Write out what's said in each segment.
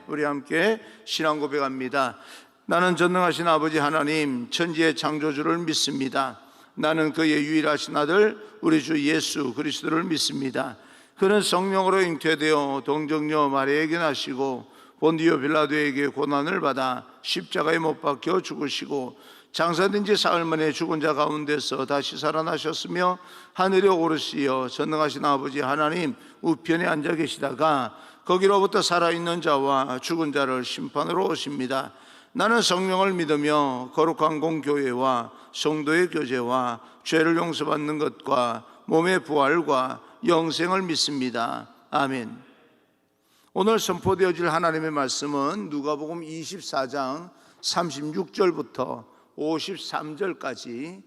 우리 함께 신앙 고백합니다. 나는 전능하신 아버지 하나님 천지의 창조주를 믿습니다. 나는 그의 유일하신 아들 우리 주 예수 그리스도를 믿습니다. 그는 성령으로 잉태되어 동정녀 마리아에게 나시고 본디오 빌라도에게 고난을 받아 십자가에 못 박혀 죽으시고 장사된 지 사흘 만에 죽은 자 가운데서 다시 살아나셨으며 하늘에 오르시어 전능하신 아버지 하나님 우편에 앉아 계시다가 거기로부터 살아있는 자와 죽은 자를 심판으로 오십니다. 나는 성령을 믿으며 거룩한 공교회와 성도의 교제와 죄를 용서받는 것과 몸의 부활과 영생을 믿습니다. 아멘. 오늘 선포되어질 하나님의 말씀은 누가복음 24장 36절부터 53절까지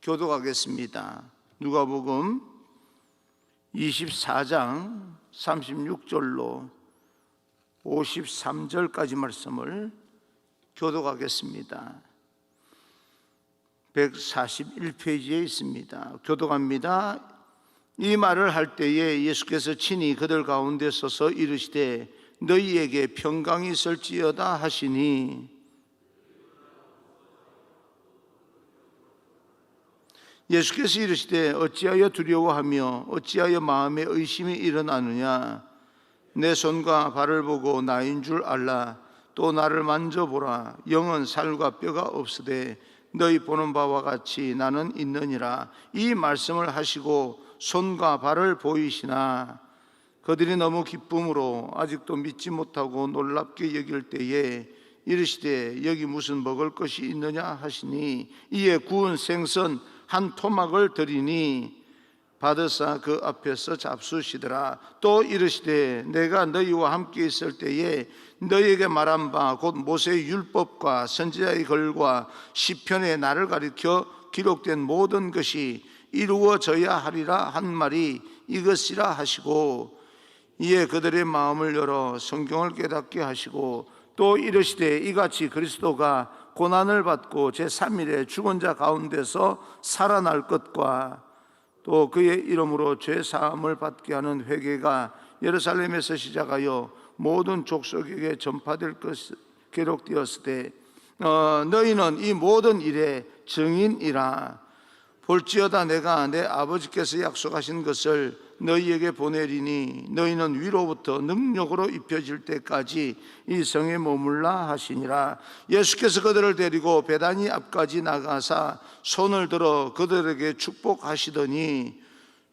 교독하겠습니다. 누가복음 24장 36절로 53절까지 말씀을 교독하겠습니다. 141페이지에 있습니다. 교독합니다. 이 말을 할 때에 예수께서 친히 그들 가운데 서서 이르시되 너희에게 평강이 있을지어다 하시니 예수께서 이르시되 어찌하여 두려워하며 어찌하여 마음에 의심이 일어나느냐. 내 손과 발을 보고 나인 줄 알라. 또 나를 만져보라. 영은 살과 뼈가 없으되 너희 보는 바와 같이 나는 있느니라. 이 말씀을 하시고 손과 발을 보이시나 그들이 너무 기쁨으로 아직도 믿지 못하고 놀랍게 여길 때에 이르시되 여기 무슨 먹을 것이 있느냐 하시니 이에 구운 생선 한 토막을 드리니 받으사 그 앞에서 잡수시더라. 또 이르시되 내가 너희와 함께 있을 때에 너희에게 말한 바 곧 모세의 율법과 선지자의 글과 시편에 나를 가리켜 기록된 모든 것이 이루어져야 하리라 한 말이 이것이라 하시고 이에 그들의 마음을 열어 성경을 깨닫게 하시고 또 이르시되 이같이 그리스도가 고난을 받고 제3일에 죽은 자 가운데서 살아날 것과 또 그의 이름으로 죄사함을 받게 하는 회개가 예루살렘에서 시작하여 모든 족속에게 전파될 것 기록되었으되 너희는 이 모든 일의 증인이라. 볼지어다 내가 내 아버지께서 약속하신 것을 너희에게 보내리니 너희는 위로부터 능력으로 입혀질 때까지 이 성에 머물라 하시니라. 예수께서 그들을 데리고 베다니 앞까지 나가사 손을 들어 그들에게 축복하시더니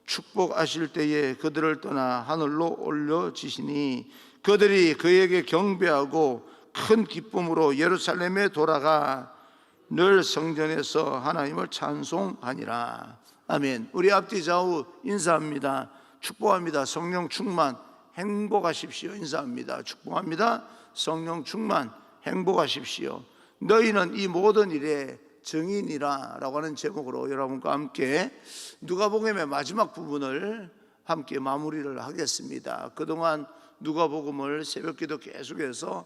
축복하실 때에 그들을 떠나 하늘로 올려지시니 그들이 그에게 경배하고 큰 기쁨으로 예루살렘에 돌아가 늘 성전에서 하나님을 찬송하니라. 아멘. 우리 앞뒤 좌우 인사합니다. 축복합니다. 성령 충만 행복하십시오. 인사합니다. 축복합니다. 성령 충만 행복하십시오. 너희는 이 모든 일에 증인이라 라고 하는 제목으로 여러분과 함께 누가복음의 마지막 부분을 함께 마무리를 하겠습니다. 그동안 누가복음을 새벽기도 계속해서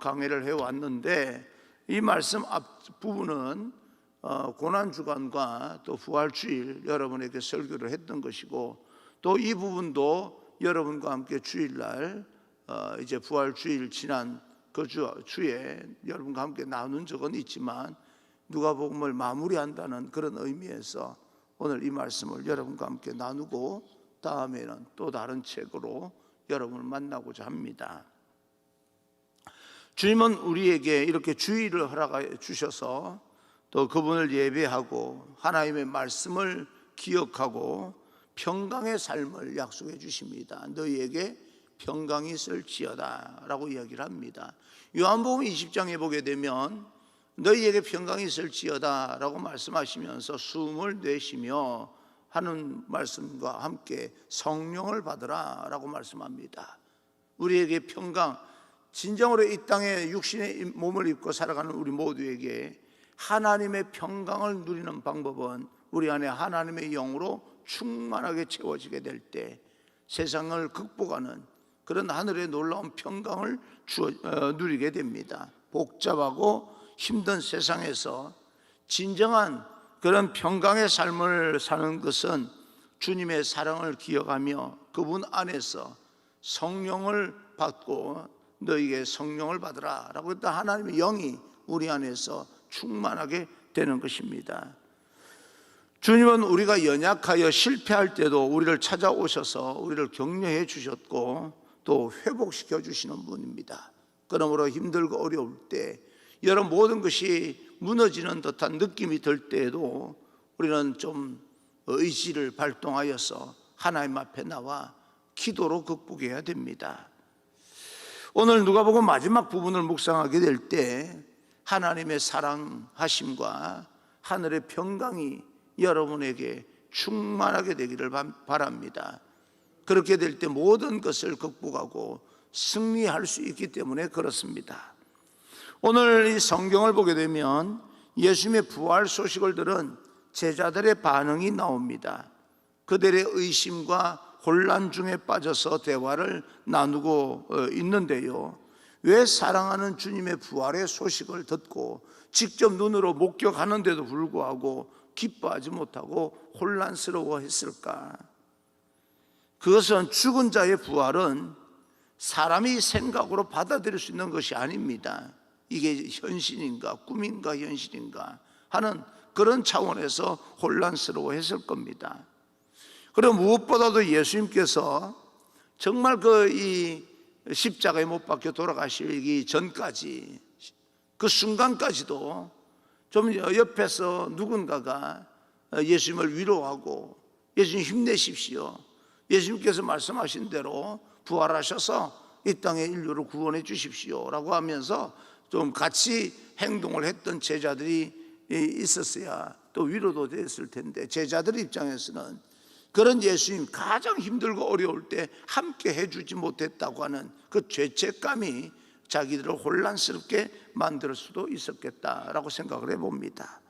강의를 해왔는데 이 말씀 앞부분은 고난주간과 또 부활주일 여러분에게 설교를 했던 것이고 또 이 부분도 여러분과 함께 주일날 이제 부활주일 지난 그 주에 여러분과 함께 나눈 적은 있지만 누가복음을 마무리한다는 그런 의미에서 오늘 이 말씀을 여러분과 함께 나누고 다음에는 또 다른 책으로 여러분을 만나고자 합니다. 주님은 우리에게 이렇게 주일을 허락해 주셔서 또 그분을 예배하고 하나님의 말씀을 기억하고 평강의 삶을 약속해 주십니다. 너희에게 평강이 있을지어다 라고 이야기를 합니다. 요한복음 20장에 보게 되면 너희에게 평강이 있을지어다 라고 말씀하시면서 숨을 내쉬며 하는 말씀과 함께 성령을 받으라 라고 말씀합니다. 우리에게 평강, 진정으로 이 땅에 육신의 몸을 입고 살아가는 우리 모두에게 하나님의 평강을 누리는 방법은 우리 안에 하나님의 영으로 충만하게 채워지게 될 때 세상을 극복하는 그런 하늘의 놀라운 평강을 누리게 됩니다. 복잡하고 힘든 세상에서 진정한 그런 평강의 삶을 사는 것은 주님의 사랑을 기억하며 그분 안에서 성령을 받고 너희에게 성령을 받으라 라고 했다. 하나님의 영이 우리 안에서 충만하게 되는 것입니다. 주님은 우리가 연약하여 실패할 때도 우리를 찾아오셔서 우리를 격려해 주셨고 또 회복시켜 주시는 분입니다. 그러므로 힘들고 어려울 때, 여러 모든 것이 무너지는 듯한 느낌이 들 때에도 우리는 좀 의지를 발동하여서 하나님 앞에 나와 기도로 극복해야 됩니다. 오늘 누가복음 마지막 부분을 묵상하게 될 때 하나님의 사랑하심과 하늘의 평강이 여러분에게 충만하게 되기를 바랍니다. 그렇게 될 때 모든 것을 극복하고 승리할 수 있기 때문에 그렇습니다. 오늘 이 성경을 보게 되면 예수님의 부활 소식을 들은 제자들의 반응이 나옵니다. 그들의 의심과 혼란 중에 빠져서 대화를 나누고 있는데요, 왜 사랑하는 주님의 부활의 소식을 듣고 직접 눈으로 목격하는데도 불구하고 기뻐하지 못하고 혼란스러워했을까? 그것은 죽은 자의 부활은 사람이 생각으로 받아들일 수 있는 것이 아닙니다. 이게 현실인가 꿈인가 현실인가 하는 그런 차원에서 혼란스러워했을 겁니다. 그리고 무엇보다도 예수님께서 정말 이 십자가에 못 박혀 돌아가시기 전까지, 그 순간까지도 좀 옆에서 누군가가 예수님을 위로하고 예수님 힘내십시오, 예수님께서 말씀하신 대로 부활하셔서 이 땅의 인류를 구원해 주십시오 라고 하면서 좀 같이 행동을 했던 제자들이 있었어야 또 위로도 됐을 텐데, 제자들 입장에서는 그런 예수님 가장 힘들고 어려울 때 함께 해주지 못했다고 하는 그 죄책감이 자기들을 혼란스럽게 만들 수도 있었겠다라고 생각을 해봅니다.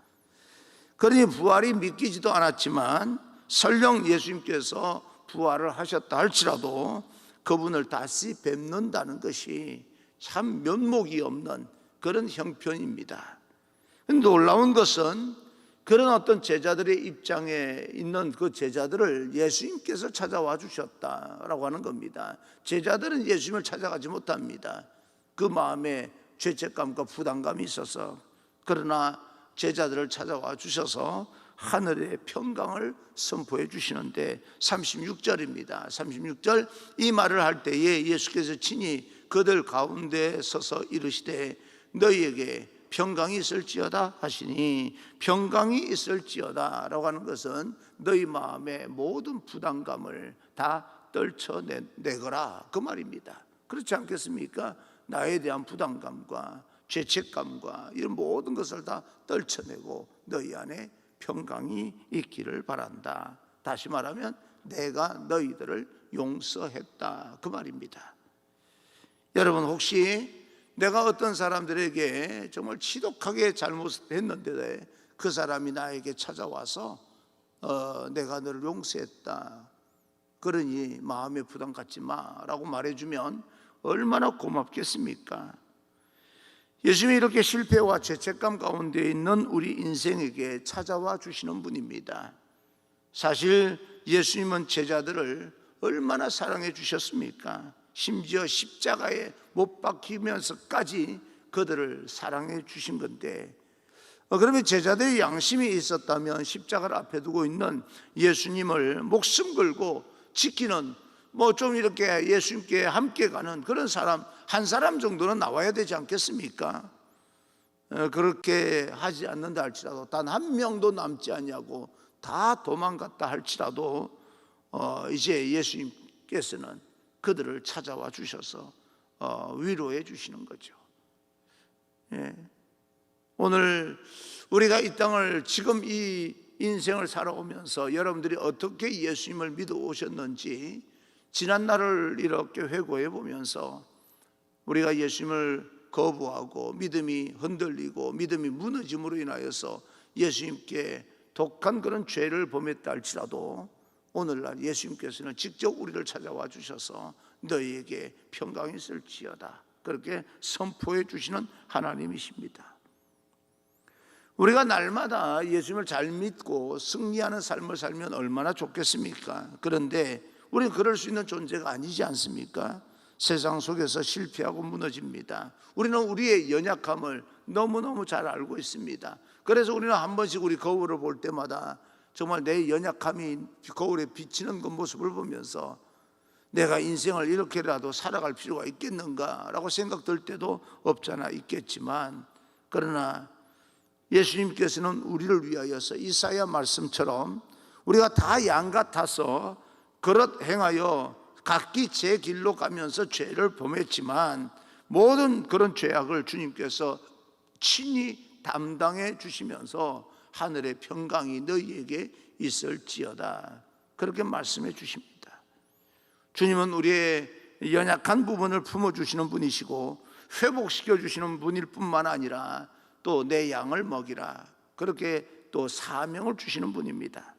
그러니 부활이 믿기지도 않았지만 설령 예수님께서 부활을 하셨다 할지라도 그분을 다시 뵙는다는 것이 참 면목이 없는 그런 형편입니다. 놀라운 것은 그런 어떤 제자들의 입장에 있는 그 제자들을 예수님께서 찾아와 주셨다라고 하는 겁니다. 제자들은 예수님을 찾아가지 못합니다. 그 마음에 죄책감과 부담감이 있어서. 그러나 제자들을 찾아와 주셔서 하늘의 평강을 선포해 주시는데 36절입니다. 36절, 이 말을 할 때에 예수께서 친히 그들 가운데 서서 이르시되 너희에게 평강이 있을지어다 하시니, 평강이 있을지어다 라고 하는 것은 너희 마음의 모든 부담감을 다 떨쳐내거라 그 말입니다. 그렇지 않겠습니까? 나에 대한 부담감과 죄책감과 이런 모든 것을 다 떨쳐내고 너희 안에 평강이 있기를 바란다. 다시 말하면 내가 너희들을 용서했다 그 말입니다. 여러분, 혹시 내가 어떤 사람들에게 정말 지독하게 잘못했는데 그 사람이 나에게 찾아와서 내가 너를 용서했다, 그러니 마음에 부담 갖지 마라고 말해주면 얼마나 고맙겠습니까? 예수님이 이렇게 실패와 죄책감 가운데 있는 우리 인생에게 찾아와 주시는 분입니다. 사실 예수님은 제자들을 얼마나 사랑해 주셨습니까? 심지어 십자가에 못 박히면서까지 그들을 사랑해 주신 건데, 그러면 제자들의 양심이 있었다면 십자가를 앞에 두고 있는 예수님을 목숨 걸고 지키는, 좀 이렇게 예수님께 함께 가는 그런 사람 한 사람 정도는 나와야 되지 않겠습니까? 그렇게 하지 않는다 할지라도, 단 한 명도 남지 않냐고 다 도망갔다 할지라도 이제 예수님께서는 그들을 찾아와 주셔서 위로해 주시는 거죠. 오늘 우리가 이 땅을, 지금 이 인생을 살아오면서 여러분들이 어떻게 예수님을 믿어 오셨는지 지난 날을 이렇게 회고해 보면서, 우리가 예수님을 거부하고 믿음이 흔들리고 믿음이 무너짐으로 인하여서 예수님께 독한 그런 죄를 범했다 할지라도 오늘날 예수님께서는 직접 우리를 찾아와 주셔서 너희에게 평강이 있을지어다 그렇게 선포해 주시는 하나님이십니다. 우리가 날마다 예수님을 잘 믿고 승리하는 삶을 살면 얼마나 좋겠습니까? 그런데 우리는 그럴 수 있는 존재가 아니지 않습니까? 세상 속에서 실패하고 무너집니다. 우리는 우리의 연약함을 너무너무 잘 알고 있습니다. 그래서 우리는 한 번씩 우리 거울을 볼 때마다 정말 내 연약함이 거울에 비치는 그 모습을 보면서 내가 인생을 이렇게라도 살아갈 필요가 있겠는가라고 생각될 때도 없잖아 있겠지만, 그러나 예수님께서는 우리를 위하여서 이사야 말씀처럼 우리가 다 양 같아서 그릇 행하여 각기 제 길로 가면서 죄를 범했지만 모든 그런 죄악을 주님께서 친히 담당해 주시면서 하늘의 평강이 너희에게 있을지어다, 그렇게 말씀해 주십니다. 주님은 우리의 연약한 부분을 품어주시는 분이시고 회복시켜 주시는 분일 뿐만 아니라 또 내 양을 먹이라, 그렇게 또 사명을 주시는 분입니다.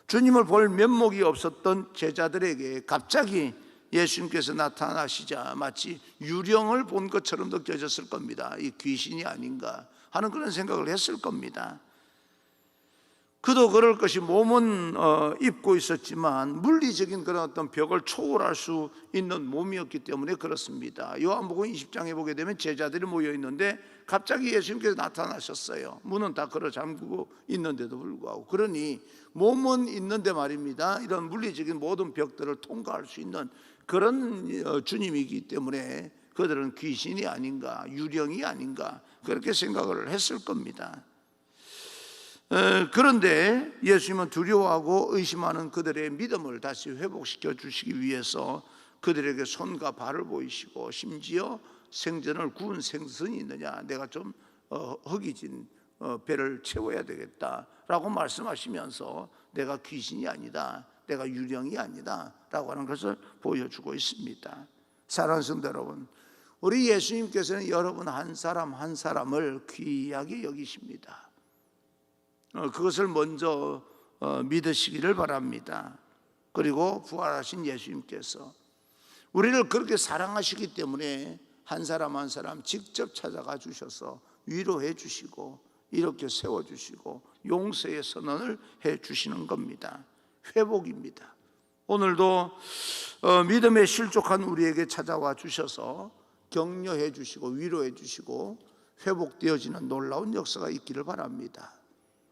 주님을 볼 면목이 없었던 제자들에게 갑자기 예수님께서 나타나시자 마치 유령을 본 것처럼 느껴졌을 겁니다. 이 귀신이 아닌가 하는 그런 생각을 했을 겁니다. 그도 그럴 것이 몸은 입고 있었지만 물리적인 그런 어떤 벽을 초월할 수 있는 몸이었기 때문에 그렇습니다. 요한복음 20장에 보게 되면 제자들이 모여 있는데 갑자기 예수님께서 나타나셨어요. 문은 다 걸어 잠그고 있는데도 불구하고. 그러니 몸은 있는데 말입니다, 이런 물리적인 모든 벽들을 통과할 수 있는 그런 주님이기 때문에 그들은 귀신이 아닌가, 유령이 아닌가 그렇게 생각을 했을 겁니다. 그런데 예수님은 두려워하고 의심하는 그들의 믿음을 다시 회복시켜 주시기 위해서 그들에게 손과 발을 보이시고, 심지어 생전을 구운 생선이 있느냐, 내가 좀 허기진 배를 채워야 되겠다라고 말씀하시면서 내가 귀신이 아니다, 내가 유령이 아니다 라고 하는 것을 보여주고 있습니다. 사랑하는 성도 여러분, 우리 예수님께서는 여러분 한 사람 한 사람을 귀하게 여기십니다. 그것을 먼저 믿으시기를 바랍니다. 그리고 부활하신 예수님께서 우리를 그렇게 사랑하시기 때문에 한 사람 한 사람 직접 찾아가 주셔서 위로해 주시고 이렇게 세워주시고 용서의 선언을 해 주시는 겁니다. 회복입니다. 오늘도 믿음에 실족한 우리에게 찾아와 주셔서 격려해 주시고 위로해 주시고 회복되어지는 놀라운 역사가 있기를 바랍니다.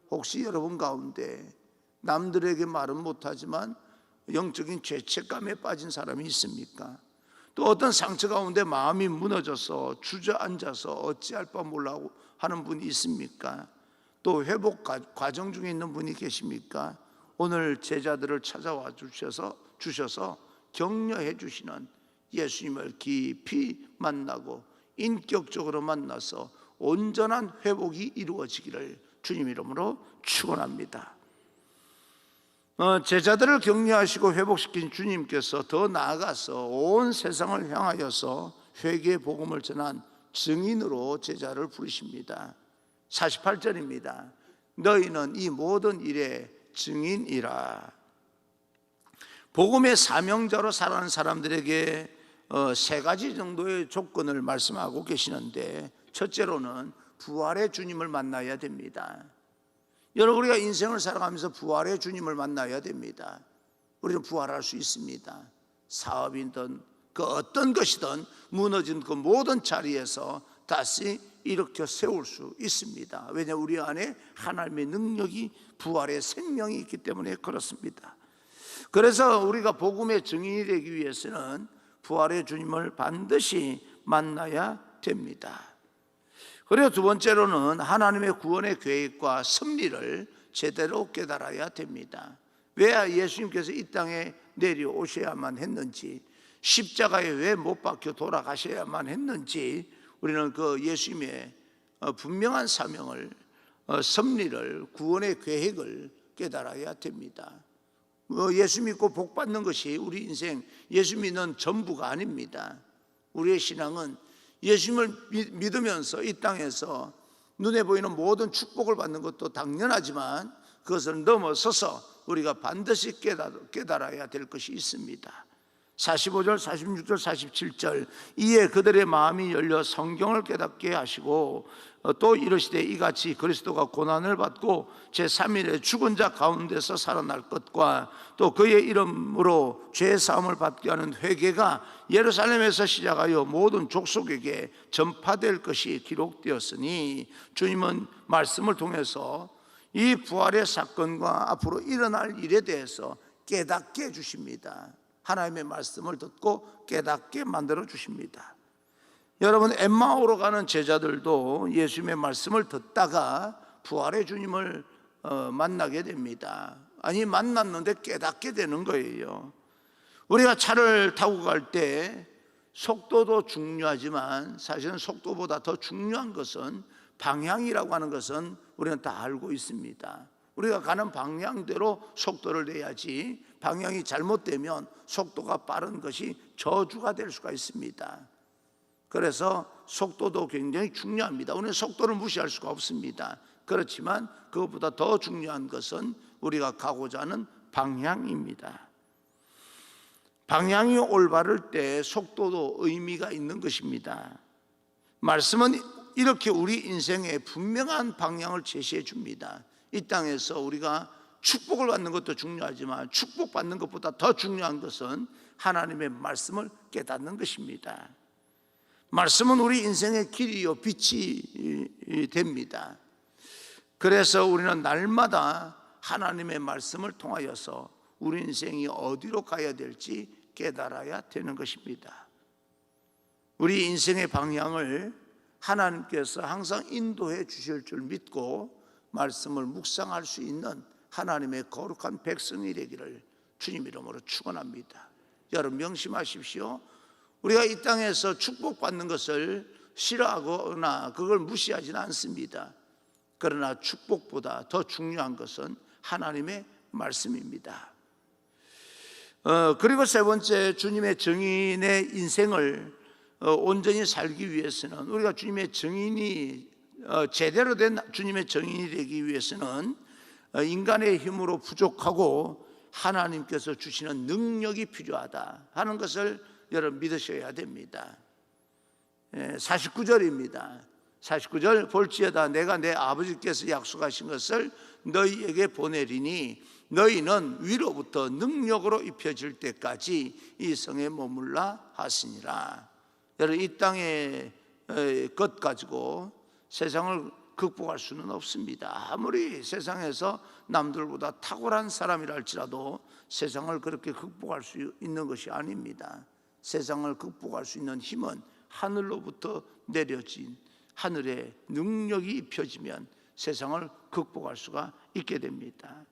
혹시 여러분 가운데 남들에게 말은 못하지만 영적인 죄책감에 빠진 사람이 있습니까? 또 어떤 상처 가운데 마음이 무너져서 주저앉아서 어찌할 바 몰라 하는 분이 있습니까? 또 회복 과정 중에 있는 분이 계십니까? 오늘 제자들을 찾아와 주셔서 격려해 주시는 예수님을 깊이 만나고 인격적으로 만나서 온전한 회복이 이루어지기를 주님 이름으로 축원합니다. 제자들을 격려하시고 회복시킨 주님께서 더 나아가서 온 세상을 향하여서 회개의 복음을 전한 증인으로 제자를 부르십니다. 48절입니다. 너희는 이 모든 일의 증인이라. 복음의 사명자로 살아가는 사람들에게 세 가지 정도의 조건을 말씀하고 계시는데, 첫째로는 부활의 주님을 만나야 됩니다. 여러분, 우리가 인생을 살아가면서 부활의 주님을 만나야 됩니다. 우리는 부활할 수 있습니다. 사업이든 그 어떤 것이든 무너진 그 모든 자리에서 다시 일으켜 세울 수 있습니다. 왜냐하면 우리 안에 하나님의 능력이, 부활의 생명이 있기 때문에 그렇습니다. 그래서 우리가 복음의 증인이 되기 위해서는 부활의 주님을 반드시 만나야 됩니다. 그리고 두 번째로는 하나님의 구원의 계획과 섭리를 제대로 깨달아야 됩니다. 왜 예수님께서 이 땅에 내려오셔야만 했는지, 십자가에 왜 못 박혀 돌아가셔야만 했는지, 우리는 그 예수님의 분명한 사명을, 섭리를, 구원의 계획을 깨달아야 됩니다. 예수 믿고 복 받는 것이 우리 인생, 예수 믿는 전부가 아닙니다. 우리의 신앙은 예수님을 믿으면서 이 땅에서 눈에 보이는 모든 축복을 받는 것도 당연하지만 그것을 넘어서서 우리가 반드시 깨달아야 될 것이 있습니다. 45절, 46절, 47절 이에 그들의 마음이 열려 성경을 깨닫게 하시고 또 이르시되 이같이 그리스도가 고난을 받고 제3일에 죽은 자 가운데서 살아날 것과 또 그의 이름으로 죄 사함을 받게 하는 회개가 예루살렘에서 시작하여 모든 족속에게 전파될 것이 기록되었으니, 주님은 말씀을 통해서 이 부활의 사건과 앞으로 일어날 일에 대해서 깨닫게 해주십니다. 하나님의 말씀을 듣고 깨닫게 만들어 주십니다. 여러분, 엠마오로 가는 제자들도 예수님의 말씀을 듣다가 부활의 주님을 만나게 됩니다. 아니, 만났는데 깨닫게 되는 거예요. 우리가 차를 타고 갈 때 속도도 중요하지만 사실은 속도보다 더 중요한 것은 방향이라고 하는 것은 우리는 다 알고 있습니다. 우리가 가는 방향대로 속도를 내야지, 방향이 잘못되면 속도가 빠른 것이 저주가 될 수가 있습니다. 그래서 속도도 굉장히 중요합니다. 우리는 속도를 무시할 수가 없습니다. 그렇지만 그것보다 더 중요한 것은 우리가 가고자 하는 방향입니다. 방향이 올바를 때 속도도 의미가 있는 것입니다. 말씀은 이렇게 우리 인생에 분명한 방향을 제시해 줍니다. 이 땅에서 우리가 축복을 받는 것도 중요하지만 축복받는 것보다 더 중요한 것은 하나님의 말씀을 깨닫는 것입니다. 말씀은 우리 인생의 길이요 빛이 됩니다. 그래서 우리는 날마다 하나님의 말씀을 통하여서 우리 인생이 어디로 가야 될지 깨달아야 되는 것입니다. 우리 인생의 방향을 하나님께서 항상 인도해 주실 줄 믿고 말씀을 묵상할 수 있는 하나님의 거룩한 백성이 되기를 주님 이름으로 축원합니다. 여러분, 명심하십시오. 우리가 이 땅에서 축복받는 것을 싫어하거나 그걸 무시하지는 않습니다. 그러나 축복보다 더 중요한 것은 하나님의 말씀입니다. 그리고 세 번째, 주님의 증인의 인생을 온전히 살기 위해서는, 우리가 주님의 증인이 제대로 된 주님의 증인이 되기 위해서는 인간의 힘으로 부족하고 하나님께서 주시는 능력이 필요하다 하는 것을 여러분 믿으셔야 됩니다. 49절입니다. 49절, 볼지어다 내가 내 아버지께서 약속하신 것을 너희에게 보내리니 너희는 위로부터 능력으로 입혀질 때까지 이 성에 머물라 하시니라. 여러분, 이 땅의 것 가지고 세상을 극복할 수는 없습니다. 아무리 세상에서 남들보다 탁월한 사람이라 할지라도 세상을 그렇게 극복할 수 있는 것이 아닙니다. 세상을 극복할 수 있는 힘은 하늘로부터 내려진 하늘의 능력이 입혀지면 세상을 극복할 수가 있게 됩니다.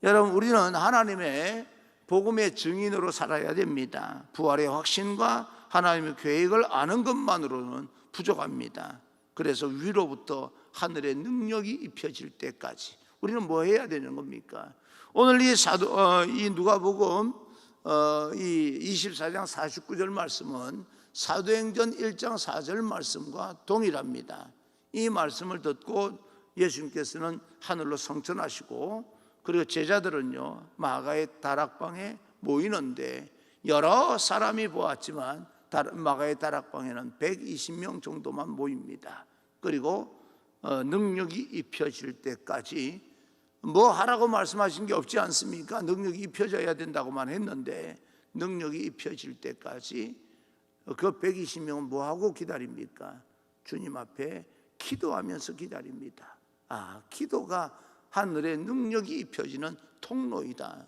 여러분, 우리는 하나님의 복음의 증인으로 살아야 됩니다. 부활의 확신과 하나님의 계획을 아는 것만으로는 부족합니다. 그래서 위로부터 하늘의 능력이 입혀질 때까지 우리는 뭐 해야 되는 겁니까? 오늘 이 누가복음 이 24장 49절 말씀은 사도행전 1장 4절 말씀과 동일합니다. 이 말씀을 듣고 예수님께서는 하늘로 성천하시고, 그리고 제자들은요 마가의 다락방에 모이는데 여러 사람이 보았지만 마가의 다락방에는 120명 정도만 모입니다. 그리고 능력이 입혀질 때까지 뭐 하라고 말씀하신 게 없지 않습니까? 능력이 입혀져야 된다고만 했는데 능력이 입혀질 때까지 그 120명은 뭐하고 기다립니까? 주님 앞에 기도하면서 기다립니다. 기도가 하늘의 능력이 입혀지는 통로이다.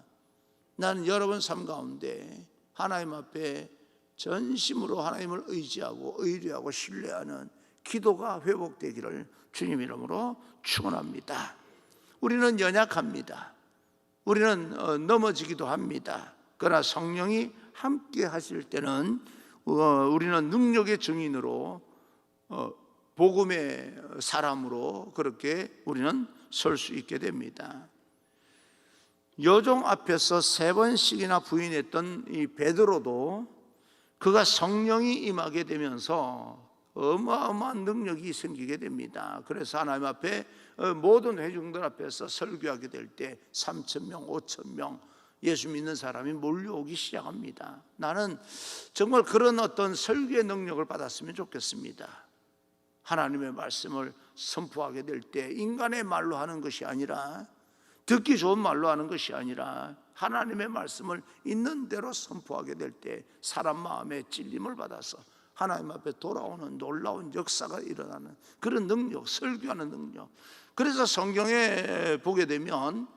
나는 여러분 삶 가운데 하나님 앞에 전심으로 하나님을 의지하고 의뢰하고 신뢰하는 기도가 회복되기를 주님 이름으로 축원합니다. 우리는 연약합니다. 우리는 넘어지기도 합니다. 그러나 성령이 함께 하실 때는 우리는 능력의 증인으로 복음의 사람으로 그렇게 우리는 설 수 있게 됩니다. 여종 앞에서 3번씩이나 부인했던 이 베드로도 그가 성령이 임하게 되면서 어마어마한 능력이 생기게 됩니다. 그래서 하나님 앞에 모든 회중들 앞에서 설교하게 될 때 3,000명, 5,000명 예수 믿는 사람이 몰려오기 시작합니다. 나는 정말 그런 어떤 설교의 능력을 받았으면 좋겠습니다. 하나님의 말씀을 선포하게 될 때 인간의 말로 하는 것이 아니라, 듣기 좋은 말로 하는 것이 아니라 하나님의 말씀을 있는 대로 선포하게 될 때 사람 마음에 찔림을 받아서 하나님 앞에 돌아오는 놀라운 역사가 일어나는 그런 능력, 설교하는 능력. 그래서 성경에 보게 되면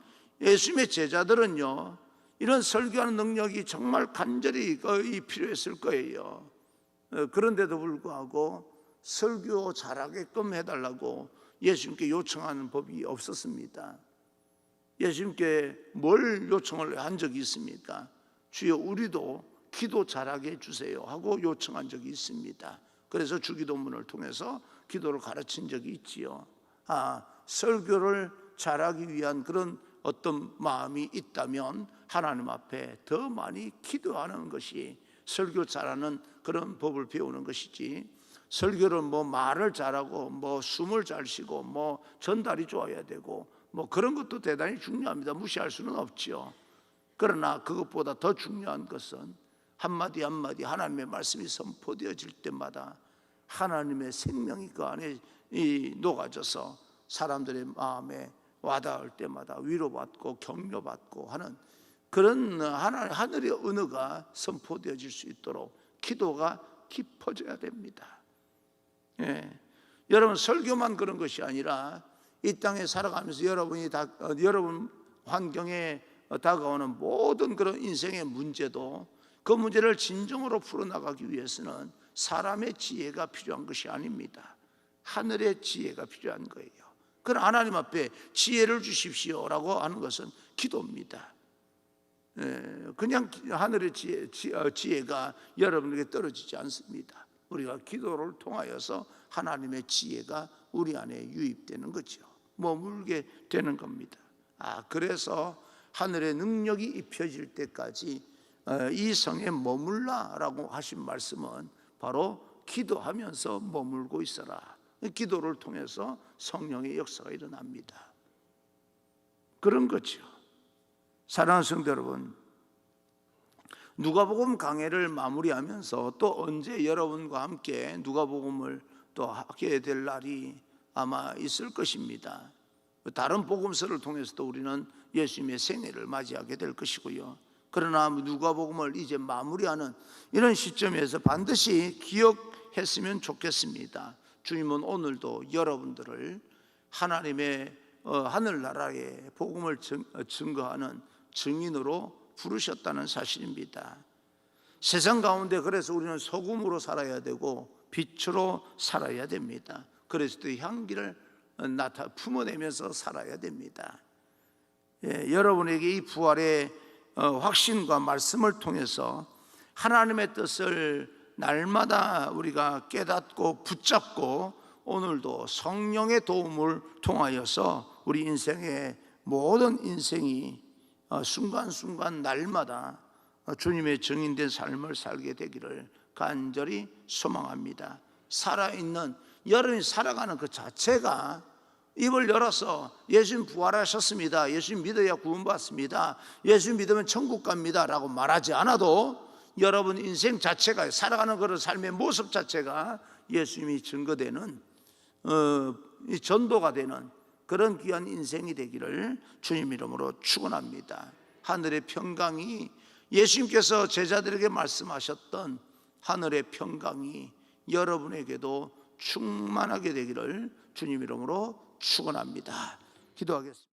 예수님의 제자들은요, 이런 설교하는 능력이 정말 간절히 거의 필요했을 거예요. 그런데도 불구하고 설교 잘하게끔 해달라고 예수님께 요청하는 법이 없었습니다. 예수님께 뭘 요청을 한 적이 있습니까? 주여 우리도 기도 잘하게 해주세요 하고 요청한 적이 있습니다. 그래서 주기도문을 통해서 기도를 가르친 적이 있지요. 설교를 잘하기 위한 그런 어떤 마음이 있다면 하나님 앞에 더 많이 기도하는 것이 설교 잘하는 그런 법을 배우는 것이지, 설교를 말을 잘하고 숨을 잘 쉬고 전달이 좋아야 되고 그런 것도 대단히 중요합니다. 무시할 수는 없지요. 그러나 그것보다 더 중요한 것은 한마디 한마디 하나님의 말씀이 선포되어질 때마다 하나님의 생명이 그 안에 녹아져서 사람들의 마음에 와닿을 때마다 위로받고 격려받고 하는 그런 하늘의 은혜가 선포되어질 수 있도록 기도가 깊어져야 됩니다. 여러분, 설교만 그런 것이 아니라 이 땅에 살아가면서 여러분 환경에 다가오는 모든 그런 인생의 문제도, 그 문제를 진정으로 풀어나가기 위해서는 사람의 지혜가 필요한 것이 아닙니다. 하늘의 지혜가 필요한 거예요. 그럼 하나님 앞에 지혜를 주십시오라고 하는 것은 기도입니다. 그냥 하늘의 지혜가 여러분에게 떨어지지 않습니다. 우리가 기도를 통하여서 하나님의 지혜가 우리 안에 유입되는 거죠. 머물게 되는 겁니다. 그래서 하늘의 능력이 입혀질 때까지 이 성에 머물라라고 하신 말씀은 바로 기도하면서 머물고 있어라. 기도를 통해서 성령의 역사가 일어납니다. 그런 거죠. 사랑하는 성도 여러분, 누가복음 강해를 마무리하면서 또 언제 여러분과 함께 누가복음을 또 하게 될 날이 아마 있을 것입니다. 다른 복음서를 통해서도 우리는 예수님의 생애를 맞이하게 될 것이고요. 그러나 누가복음을 이제 마무리하는 이런 시점에서 반드시 기억했으면 좋겠습니다. 주님은 오늘도 여러분들을 하나님의 하늘나라의 복음을 증거하는 증인으로 부르셨다는 사실입니다. 세상 가운데 그래서 우리는 소금으로 살아야 되고 빛으로 살아야 됩니다. 그리스도의 향기를 품어내면서 살아야 됩니다. 여러분에게 이 부활의 확신과 말씀을 통해서 하나님의 뜻을 날마다 우리가 깨닫고 붙잡고 오늘도 성령의 도움을 통하여서 우리 인생의 모든 인생이 순간순간 날마다 주님의 증인된 삶을 살게 되기를 간절히 소망합니다. 살아있는 여러분이 살아가는 그 자체가, 입을 열어서 예수님 부활하셨습니다, 예수님 믿어야 구원받습니다, 예수님 믿으면 천국 갑니다 라고 말하지 않아도 여러분 인생 자체가, 살아가는 그런 삶의 모습 자체가 예수님이 증거되는 전도가 되는 그런 귀한 인생이 되기를 주님 이름으로 축원합니다. 하늘의 평강이, 예수님께서 제자들에게 말씀하셨던 하늘의 평강이 여러분에게도 충만하게 되기를 주님 이름으로 축원합니다. 기도하겠습니다.